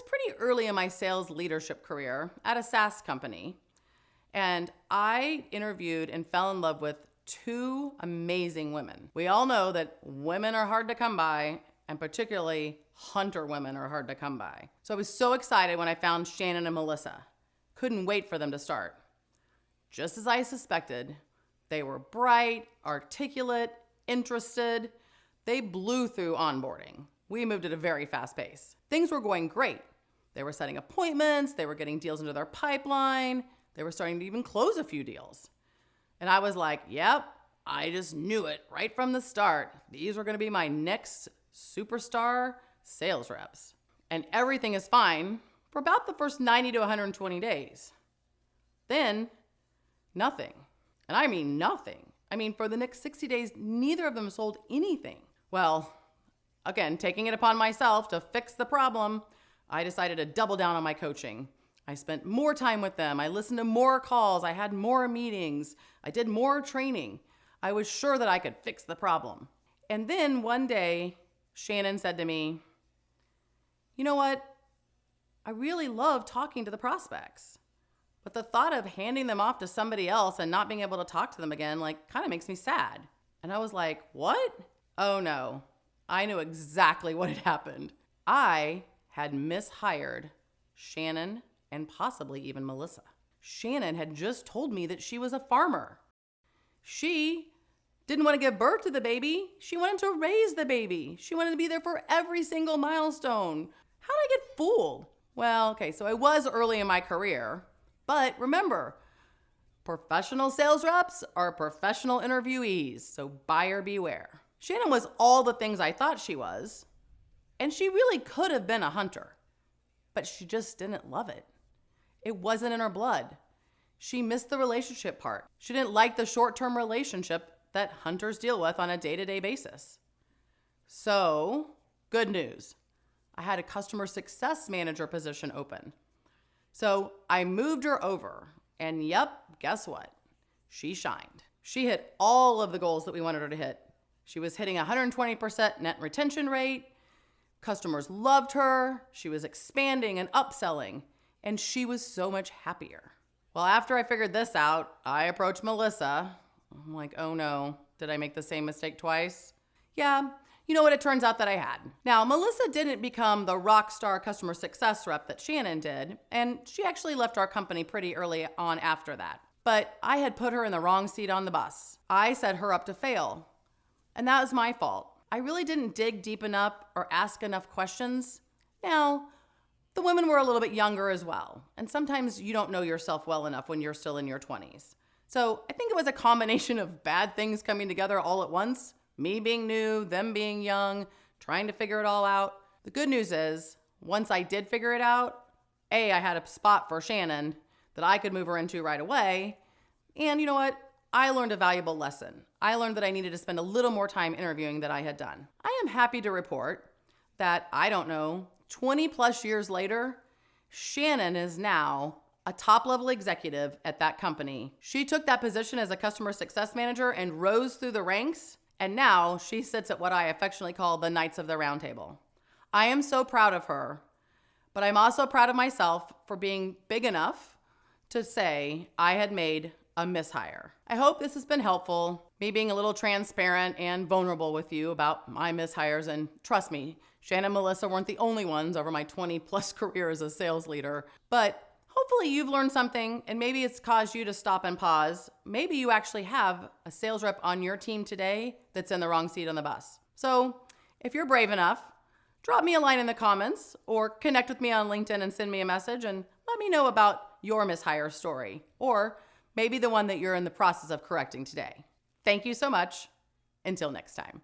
was pretty early in my sales leadership career at a SaaS company, and I interviewed and fell in love with two amazing women. We all know that women are hard to come by, and particularly hunter women are hard to come by. So I was so excited when I found Shannon and Melissa. Couldn't wait for them to start. Just as I suspected, they were bright, articulate, interested. They blew through onboarding. We moved at a very fast pace. Things were going great. They were setting appointments, they were getting deals into their pipeline, they were starting to even close a few deals. And I was like, yep, I just knew it right from the start. These were gonna be my next superstar sales reps. And everything is fine for about the first 90 to 120 days. Then, nothing. And I mean nothing. I mean, for the next 60 days, neither of them sold anything. Well, again, taking it upon myself to fix the problem, I decided to double down on my coaching. I spent more time with them. I listened to more calls. I had more meetings. I did more training. I was sure that I could fix the problem. And then one day, Shannon said to me, you know what? I really love talking to the prospects, but the thought of handing them off to somebody else and not being able to talk to them again, kind of makes me sad. And I was like, what? Oh no, I knew exactly what had happened. I had mishired Shannon and possibly even Melissa. Shannon had just told me that she was a farmer. She didn't want to give birth to the baby. She wanted to raise the baby. She wanted to be there for every single milestone. How did I get fooled? Well, okay, so I was early in my career, but remember, professional sales reps are professional interviewees, so buyer beware. Shannon was all the things I thought she was, and she really could have been a hunter, but she just didn't love it. It wasn't in her blood. She missed the relationship part. She didn't like the short-term relationship that hunters deal with on a day-to-day basis. So, good news. I had a customer success manager position open. So I moved her over, and yep, guess what? She shined. She hit all of the goals that we wanted her to hit. She was hitting 120% net retention rate. Customers loved her. She was expanding and upselling, and she was so much happier. Well, after I figured this out, I approached Melissa. I'm like, oh no, did I make the same mistake twice? Yeah, you know what, it turns out that I had. Now, Melissa didn't become the rock star customer success rep that Shannon did, and she actually left our company pretty early on after that. But I had put her in the wrong seat on the bus. I set her up to fail, and that was my fault. I really didn't dig deep enough or ask enough questions. Now, the women were a little bit younger as well, and sometimes you don't know yourself well enough when you're still in your 20s. So I think it was a combination of bad things coming together all at once. Me being new, them being young, trying to figure it all out. The good news is, once I did figure it out, I had a spot for Shannon that I could move her into right away. And you know what? I learned a valuable lesson. I learned that I needed to spend a little more time interviewing than I had done. I am happy to report that, 20 plus years later, Shannon is now a top-level executive at that company. She took that position as a customer success manager and rose through the ranks. And now she sits at what I affectionately call the Knights of the Round Table. I am so proud of her, but I'm also proud of myself for being big enough to say I had made a mishire. I hope this has been helpful, me being a little transparent and vulnerable with you about my mishires. And trust me, Shannon and Melissa weren't the only ones over my 20 plus career as a sales leader, but hopefully you've learned something, and maybe it's caused you to stop and pause. Maybe you actually have a sales rep on your team today that's in the wrong seat on the bus. So if you're brave enough, drop me a line in the comments or connect with me on LinkedIn and send me a message and let me know about your mishire story, or maybe the one that you're in the process of correcting today. Thank you so much. Until next time.